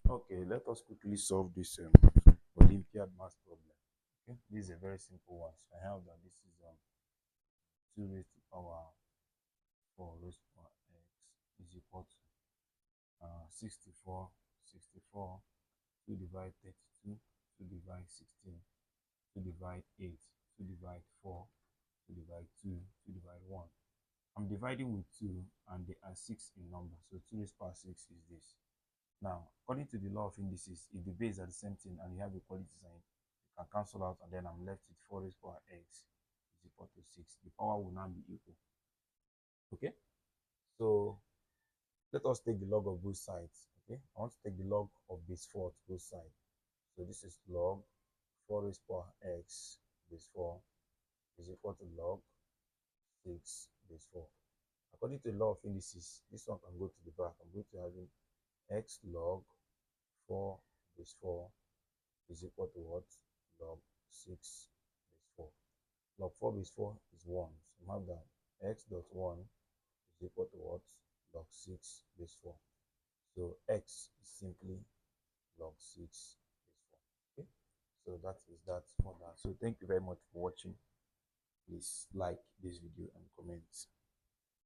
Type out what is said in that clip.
Okay, let us quickly solve this Olympiad math problem. Okay, this is a very simple one. So I have that this is 2 raised to power 4 raised to power x is equal to 64, 64, 2 divide 32, 2 divide 16, 2 divide 8, 2 divide 4, 2 divide 2, 2 divide 1. I'm dividing with 2 and they are 6 in number. So 2 raised to power 6 is this. Now, according to the law of indices, if the base are the same thing and you have equality sign, you can cancel out, and then I'm left with 4 raised to power x is equal to 6. The power will now be equal. Okay? So let us take the log of both sides. Okay? I want to take the log of base 4 to both sides. So this is log 4 raised to power x base 4 is equal to log 6 base 4. According to the law of indices, this one can go to the back. I'm going to have x log 4 base 4 is equal to what? Log 6 base 4. Log 4 base 4 is 1. So we have that x dot 1 is equal to what? Log 6 base 4. So x is simply log 6 base 4. Okay? So that is that for that. So thank you very much for watching. Please like this video and comment.